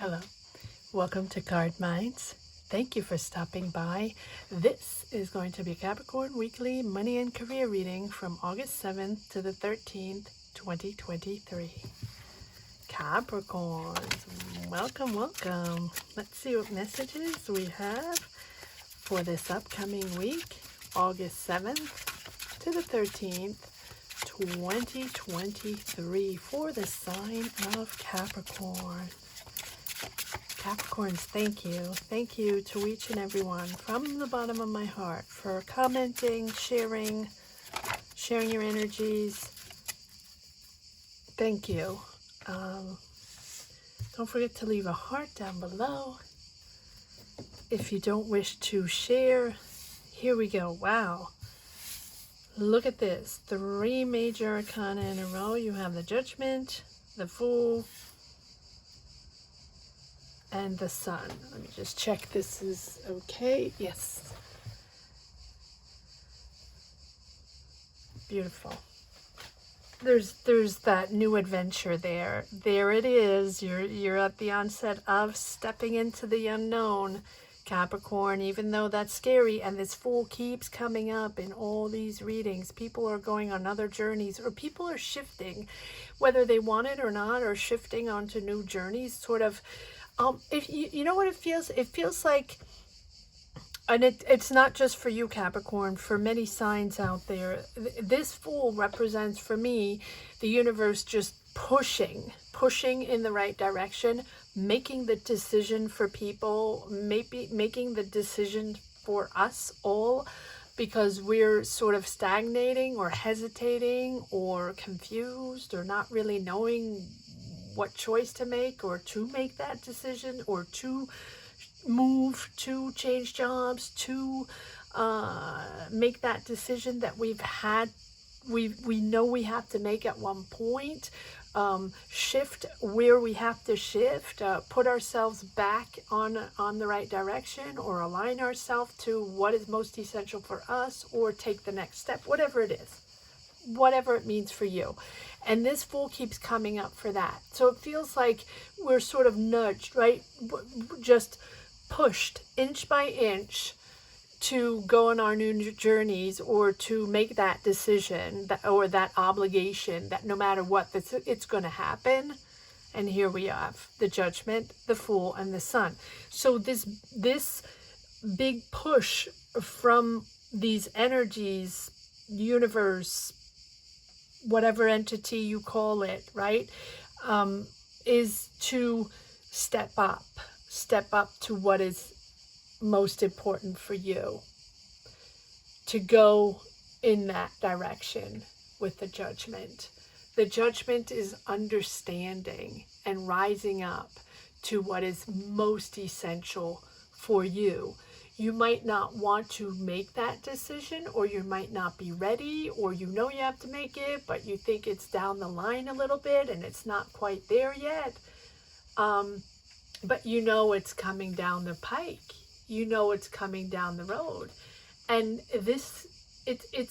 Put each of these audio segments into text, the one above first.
Hello, welcome to Card Minds. Thank you for stopping by. This is going to be Capricorn Weekly Money and Career Reading from August 7th to the 13th, 2023. Capricorns, welcome, welcome. Let's see what messages we have for this upcoming week, August 7th to the 13th, 2023, for the sign of Capricorn. Capricorns, thank you. Thank you to each and everyone from the bottom of my heart for commenting, sharing your energies. Thank you. Don't forget to leave a heart down below. If you don't wish to share, here we go. Wow. Look at this. 3 major arcana in a row. You have the Judgment, the Fool, and the Sun. Let me just check this is okay. Yes. Beautiful. There's that new adventure there. There it is. You're at the onset of stepping into the unknown, Capricorn, even though that's scary. And this Fool keeps coming up in all these readings. People are going on other journeys, or people are shifting, whether they want it or not, or shifting onto new journeys, sort of. If you know what it feels like, and it's not just for you, Capricorn, for many signs out there, this Fool represents for me the universe just pushing in the right direction, making the decision for people, maybe making the decision for us all, because we're sort of stagnating or hesitating or confused or not really knowing what choice to make, or to make that decision, or to move, to change jobs, to make that decision that we know we have to make at one point, shift where we have to shift, put ourselves back on the right direction, or align ourselves to what is most essential for us, or take the next step, whatever it is, whatever it means for you. And this Fool keeps coming up for that. So it feels like we're sort of nudged, right? Just pushed inch by inch to go on our new journeys, or to make that decision, or that obligation, that no matter what, it's going to happen. And here we have the Judgment, the Fool, and the Sun. So this big push from these energies, universe, whatever entity you call it, right, is to step up to what is most important for you, to go in that direction with the Judgment. The Judgment is understanding and rising up to what is most essential for you. You might not want to make that decision, or you might not be ready, or you know you have to make it, but you think it's down the line a little bit and it's not quite there yet. But you know it's coming down the pike. You know it's coming down the road. And it's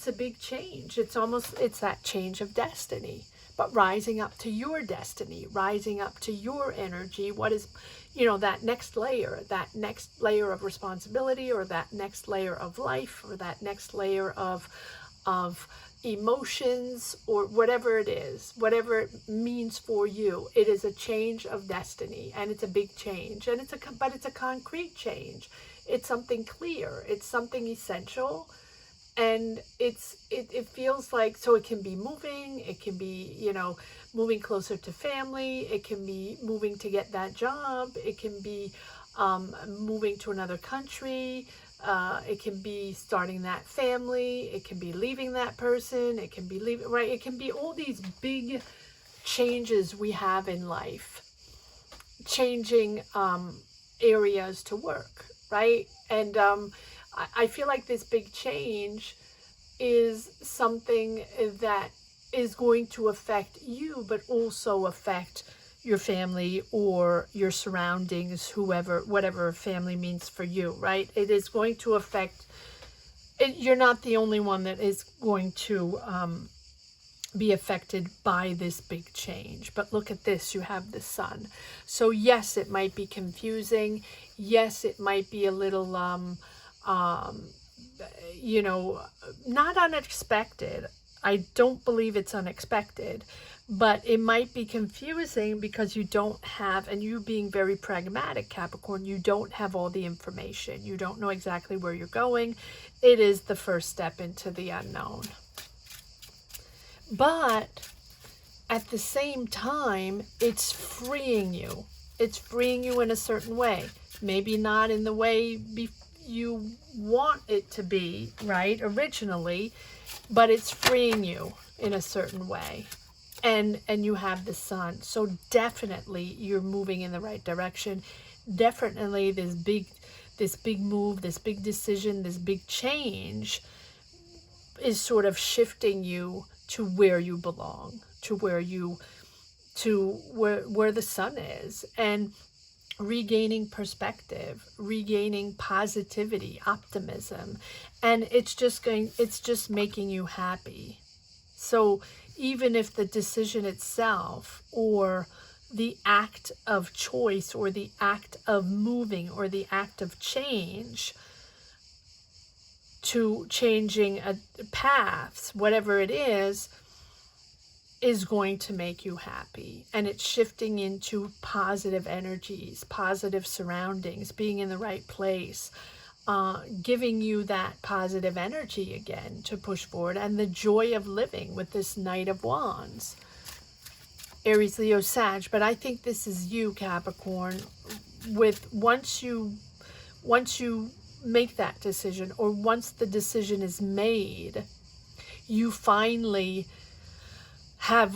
a big change. It's that change of destiny. But rising up to your destiny, rising up to your energy, what is, that next layer of responsibility, or that next layer of life, or that next layer of emotions, or whatever it is, whatever it means for you. It is a change of destiny, and it's a big change, and but it's a concrete change. It's something clear. It's something essential. And it feels like, so it can be moving, it can be, moving closer to family, it can be moving to get that job, it can be moving to another country, it can be starting that family, it can be leaving that person, it can be leaving, right? It can be all these big changes we have in life, changing areas to work, right? And I feel like this big change is something that is going to affect you, but also affect your family or your surroundings, whatever family means for you, right? It is going to affect, you're not the only one that is going to be affected by this big change. But look at this, you have the sun. So yes, it might be confusing. Yes, it might be a little, you know, not unexpected. I don't believe it's unexpected, but it might be confusing because you don't have, and you being very pragmatic, Capricorn, you don't have all the information. You don't know exactly where you're going. It is the first step into the unknown. But at the same time, it's freeing you. It's freeing you in a certain way. Maybe not in the way you want it to be, right, originally, but it's freeing you in a certain way. And you have the sun. So definitely you're moving in the right direction. Definitely this big move, this big decision, this big change is sort of shifting you to where you belong, to where the sun is, and regaining perspective, regaining positivity, optimism, and it's just making you happy. So even if the decision itself, or the act of choice, or the act of moving, or the act of change, to changing paths, whatever it is going to make you happy. And it's shifting into positive energies, positive surroundings, being in the right place, giving you that positive energy again to push forward, and the joy of living with this Knight of Wands. Aries, Leo, Sag. But I think this is you, Capricorn, with once you make that decision, or once the decision is made, you finally have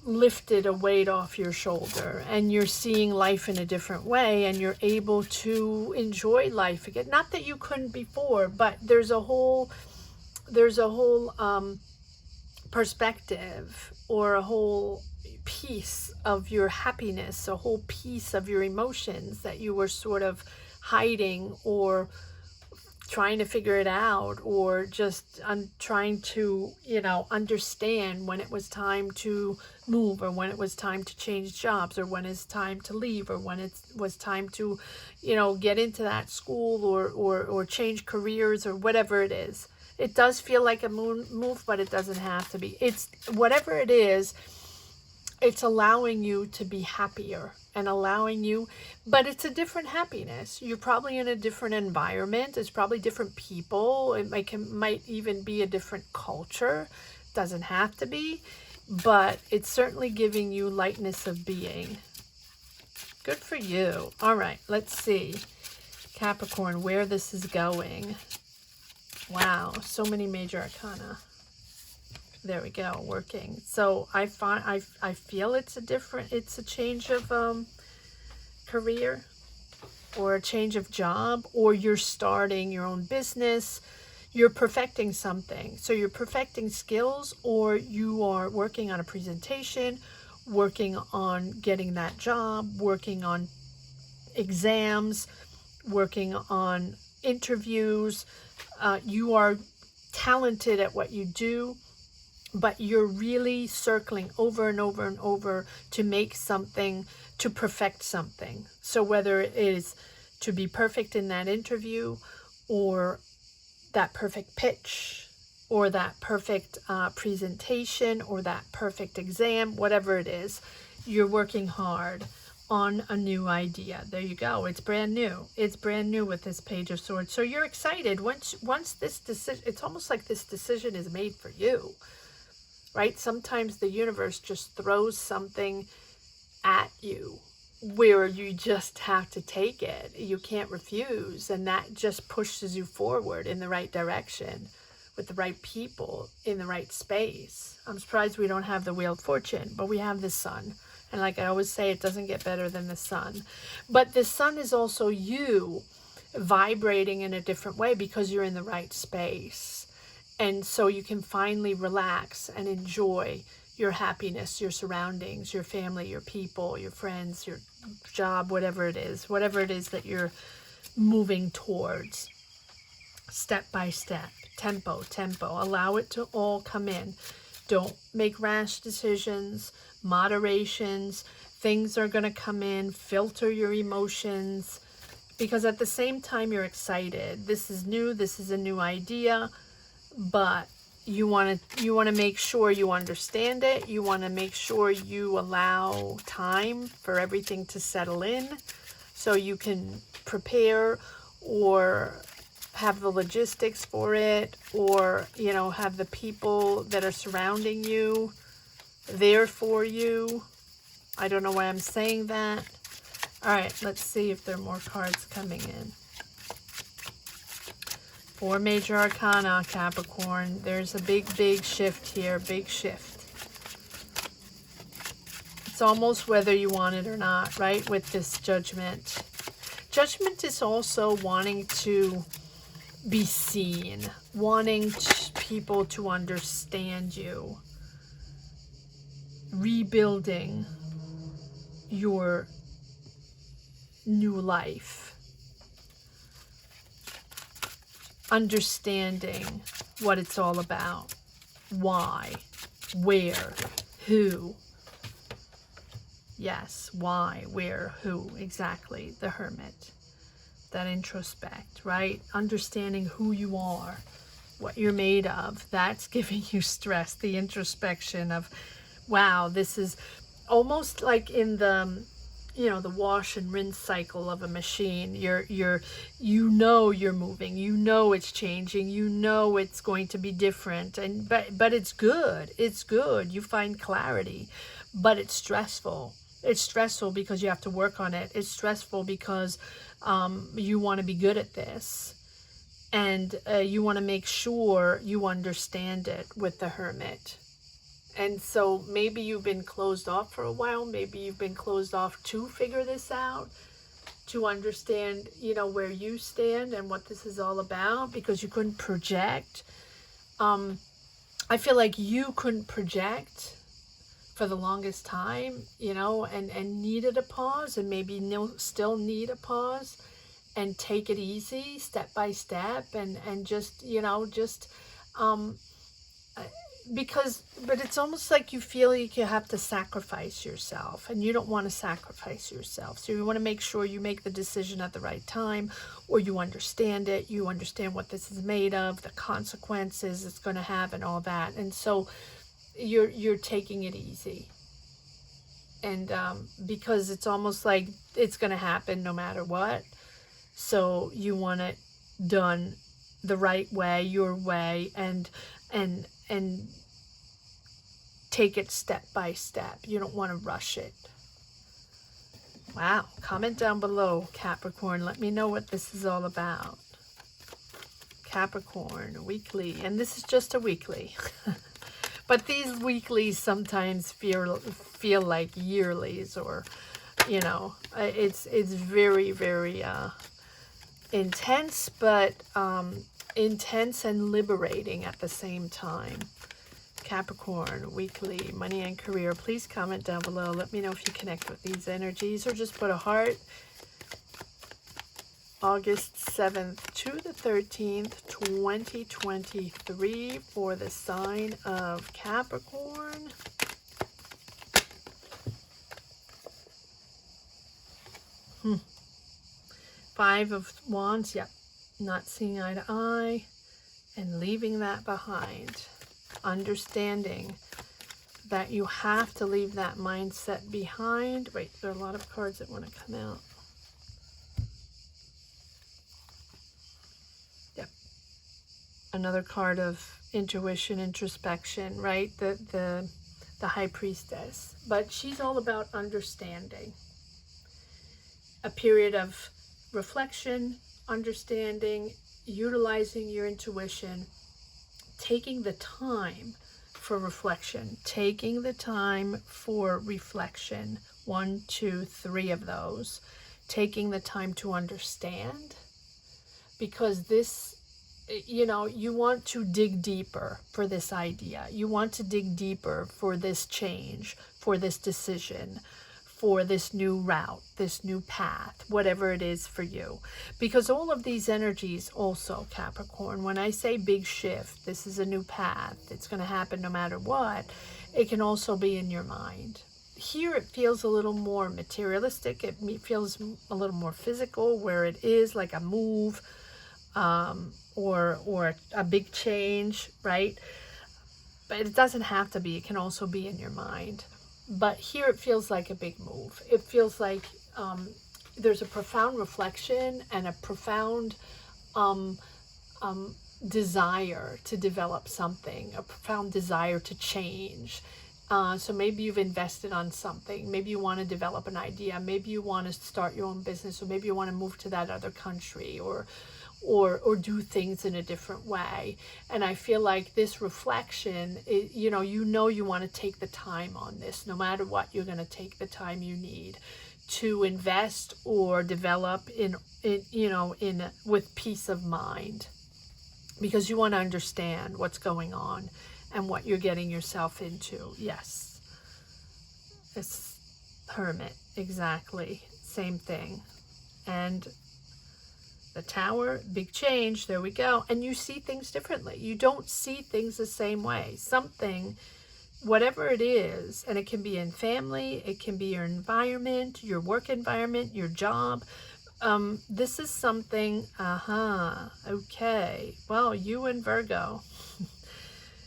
lifted a weight off your shoulder, and you're seeing life in a different way, and you're able to enjoy life again. Not that you couldn't before, but there's a whole perspective, or a whole piece of your happiness, a whole piece of your emotions that you were sort of hiding, or trying to figure it out, or just trying to, understand when it was time to move, or when it was time to change jobs, or when it's time to leave, or when it was time to, get into that school, or change careers, or whatever it is. It does feel like a move, but it doesn't have to be. It's whatever it is, it's allowing you to be happier, and allowing you, but it's a different happiness. You're probably in a different environment. It's probably different people. It might even be a different culture. Doesn't have to be, but it's certainly giving you lightness of being. Good for you. All right, let's see, Capricorn, where this is going. Wow, so many major arcana. There we go, working. So I feel it's a change of career, or a change of job, or you're starting your own business, you're perfecting something. So you're perfecting skills, or you are working on a presentation, working on getting that job, working on exams, working on interviews. You are talented at what you do, but you're really circling over and over and over to make something, to perfect something. So whether it is to be perfect in that interview, or that perfect pitch, or that perfect presentation, or that perfect exam, whatever it is, you're working hard on a new idea. There you go. It's brand new. It's brand new with this Page of Swords. So you're excited. Once this decision, it's almost like this decision is made for you. Right? Sometimes the universe just throws something at you where you just have to take it. You can't refuse. And that just pushes you forward in the right direction, with the right people in the right space. I'm surprised we don't have the Wheel of Fortune, but we have the sun. And like I always say, it doesn't get better than the sun. But the sun is also you vibrating in a different way, because you're in the right space. And so you can finally relax and enjoy your happiness, your surroundings, your family, your people, your friends, your job, whatever it is that you're moving towards. Step by step, tempo. Allow it to all come in. Don't make rash decisions. Moderations. Things are going to come in. Filter your emotions. Because at the same time, you're excited. This is new. This is a new idea. But you want to make sure you understand it. You want to make sure you allow time for everything to settle in so you can prepare or have the logistics for it, or, you know, have the people that are surrounding you there for you. I don't know why I'm saying that. All right, let's see if there are more cards coming in. 4 major arcana, Capricorn. There's a big shift here, big shift. It's almost whether you want it or not, right, with this judgment. Judgment is also wanting to be seen, wanting people to understand you, rebuilding your new life, understanding what it's all about, why, where, who. Yes, why, where, who, exactly, the Hermit. That introspect, right? Understanding who you are, what you're made of. That's giving you stress. The introspection of, wow, this is almost like in the, you know, the wash and rinse cycle of a machine. You know you're moving. You know it's changing. You know it's going to be different. But it's good. It's good. You find clarity, but it's stressful. It's stressful because you have to work on it. It's stressful because you want to be good at this, and you want to make sure you understand it with the Hermit. And so maybe you've been closed off for a while. Maybe you've been closed off to figure this out, to understand, you know, where you stand and what this is all about, because you couldn't project. I feel like you couldn't project for the longest time, you know, and needed a pause, and maybe still need a pause, and take it easy, step by step, and just, you know, just, but it's almost like you feel like you have to sacrifice yourself, and you don't want to sacrifice yourself. So you want to make sure you make the decision at the right time, or you understand it, you understand what this is made of, the consequences it's going to have, and all that. And so you're taking it easy, and because it's almost like it's going to happen no matter what. So you want it done the right way, your way, and take it step by step. You don't want to rush it. Wow. Comment down below, Capricorn. Let me know what this is all about. Capricorn, weekly. And this is just a weekly. But these weeklies sometimes feel like yearlies, or, you know, it's very, very intense, but intense and liberating at the same time. Capricorn, weekly, money and career. Please comment down below. Let me know if you connect with these energies, or just put a heart. August 7th to the 13th, 2023 for the sign of Capricorn. Five of Wands, yep. Not seeing eye to eye and leaving that behind. Understanding that you have to leave that mindset behind. Wait, there are a lot of cards that want to come out. Yep. Another card of intuition, introspection, right? The High Priestess. But she's all about understanding. A period of reflection, understanding, utilizing your intuition, taking the time for reflection, taking the time for reflection. 1, 2, 3 of those. Taking the time to understand, because this, you know, you want to dig deeper for this idea. You want to dig deeper for this change, for this decision, for this new route, this new path, whatever it is for you. Because all of these energies also, Capricorn, when I say big shift, this is a new path, it's going to happen no matter what, it can also be in your mind. Here it feels a little more materialistic, it feels a little more physical, where it is like a move, or a big change, right? But it doesn't have to be, it can also be in your mind. But here it feels like a big move. It feels like there's a profound reflection and a profound desire to develop something, a profound desire to change. So maybe you've invested on something. Maybe you want to develop an idea. Maybe you want to start your own business, or maybe you want to move to that other country, or do things in a different way. And I feel like this reflection, you want to take the time on this. No matter what, you're going to take the time you need to invest or develop in with peace of mind, because you want to understand what's going on and what you're getting yourself into. Yes, it's Hermit, exactly same thing. And the Tower, big change, there we go. And you see things differently. You don't see things the same way. Something, whatever it is, and it can be in family, it can be your environment, your work environment, your job. This is something, okay. Well, you and Virgo.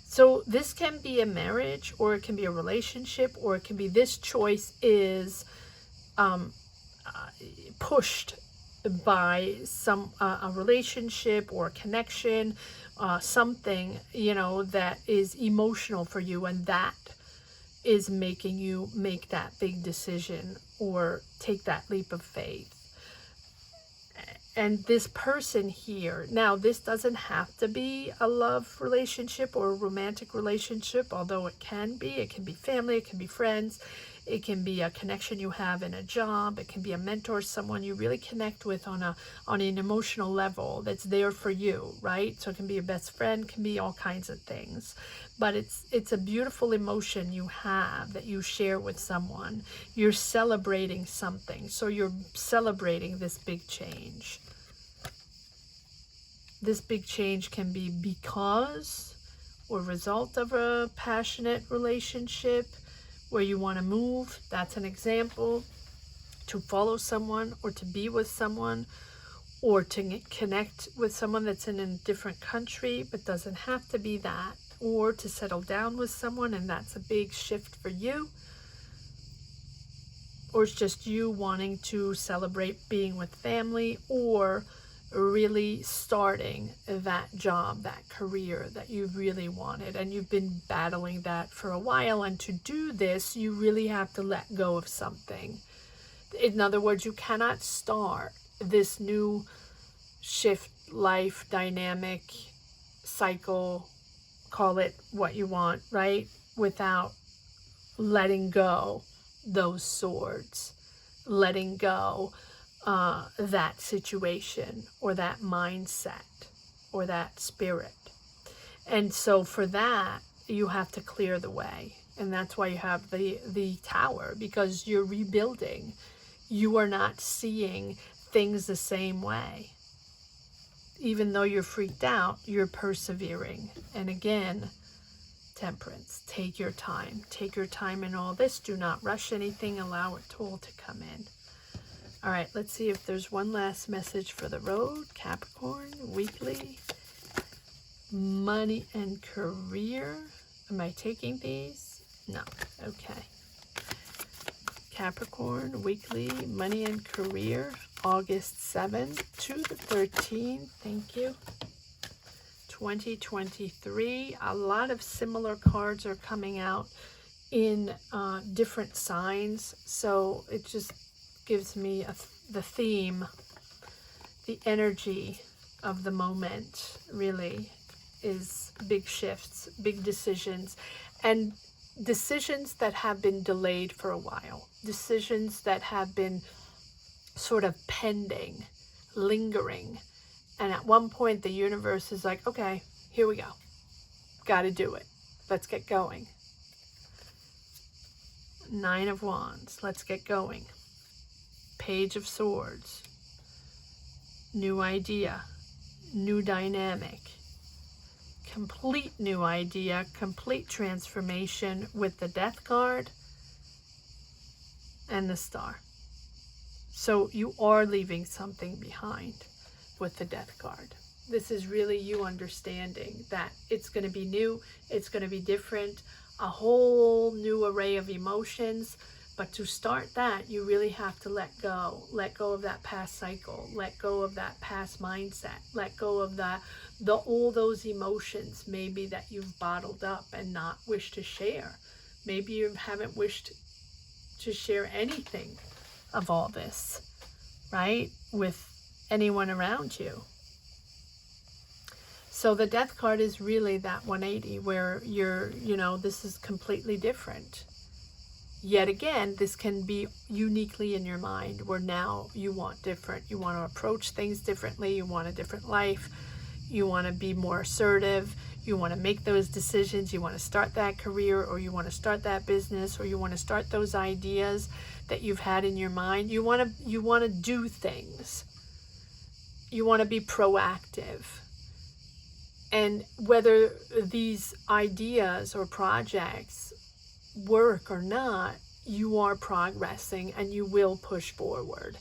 So this can be a marriage, or it can be a relationship, or it can be this choice is pushed by some a relationship or a connection, something that is emotional for you, and that is making you make that big decision or take that leap of faith. And this person here, now this doesn't have to be a love relationship or a romantic relationship, although it can be family, it can be friends, it can be a connection you have in a job, it can be a mentor, someone you really connect with on an emotional level that's there for you, right? So it can be your best friend, can be all kinds of things. But it's a beautiful emotion you have that you share with someone. You're celebrating something. So you're celebrating this big change. This big change can be because or result of a passionate relationship where you want to move. That's an example. To follow someone, or to be with someone, or to connect with someone that's in a different country, but doesn't have to be that. Or to settle down with someone, and that's a big shift for you. Or it's just you wanting to celebrate being with family, or really starting that job, that career that you really wanted, and you've been battling that for a while. And to do this, you really have to let go of something. In other words, you cannot start this new shift, life, dynamic, cycle, call it what you want, right? Without letting go those swords, letting go that situation, or that mindset, or that spirit. And so for that, you have to clear the way. And that's why you have the Tower, because you're rebuilding. You are not seeing things the same way. Even though you're freaked out, you're persevering. And again, Temperance, take your time. Take your time in all this. Do not rush anything. Allow it all to come in. All right, let's see if there's one last message for the road. Capricorn, weekly, money and career. Am I taking these? No. Okay. Capricorn, weekly, money and career, August 7th to the 13th. Thank you. 2023. A lot of similar cards are coming out in different signs. So it just gives me the theme, the energy of the moment really is big shifts, big decisions, and decisions that have been delayed for a while, decisions that have been sort of pending, lingering. And at one point the universe is like, okay, here we go. Got to do it. Let's get going. Nine of Wands. Let's get going. Page of Swords. New idea. New dynamic. Complete new idea. Complete transformation with the Death card and the Star. So you are leaving something behind with the Death card. This is really you understanding that it's going to be new, it's going to be different, a whole new array of emotions. But to start that, you really have to let go of that past cycle, let go of that past mindset, let go of all those emotions maybe that you've bottled up and not wished to share. Maybe you haven't wished to share anything of all this, right, with anyone around you. So the Death card is really that 180 where this is completely different. Yet again, this can be uniquely in your mind where now you want different. You want to approach things differently. You want a different life. You want to be more assertive. You want to make those decisions. You want to start that career, or you want to start that business, or you want to start those ideas that you've had in your mind. You want to do things. You want to be proactive. And whether these ideas or projects work or not, you are progressing and you will push forward.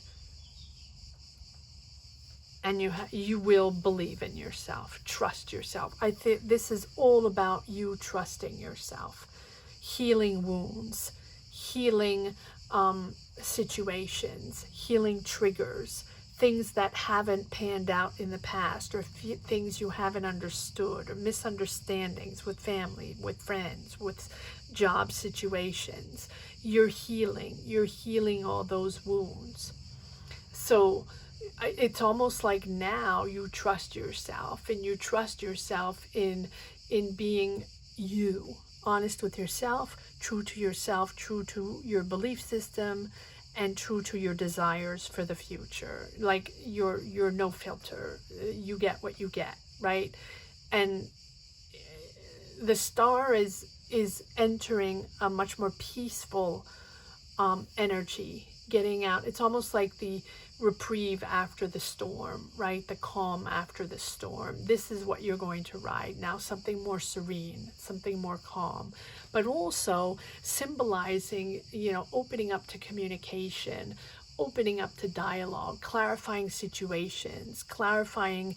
And you will believe in yourself, trust yourself. I think this is all about you trusting yourself, healing wounds, healing situations, healing triggers, things that haven't panned out in the past, or things you haven't understood, or misunderstandings with family, with friends, with job situations. You're healing all those wounds. So it's almost like now you trust yourself, and you trust yourself in being you, honest with yourself, true to your belief system, and true to your desires for the future. Like you're no filter. You get what you get, right? And the Star is entering a much more peaceful energy, getting out. It's almost like the reprieve after the storm, right? The calm after the storm. This is what you're going to ride now, something more serene, something more calm, but also symbolizing, opening up to communication, opening up to dialogue, clarifying situations, clarifying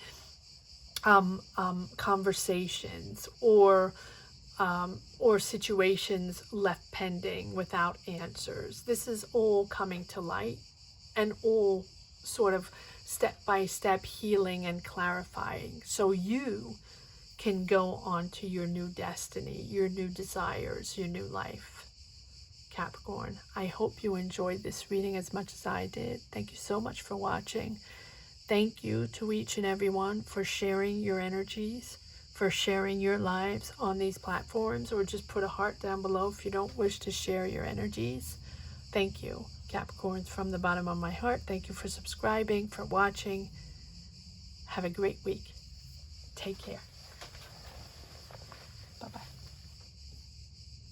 conversations, or situations left pending without answers. This is all coming to light, and all sort of step-by-step healing and clarifying, so you can go on to your new destiny, your new desires, your new life. Capricorn, I hope you enjoyed this reading as much as I did. Thank you so much for watching. Thank you to each and every one for sharing your energies, for sharing your lives on these platforms, or just put a heart down below if you don't wish to share your energies. Thank you, Capricorns, from the bottom of my heart. Thank you for subscribing, for watching. Have a great week. Take care. Bye-bye.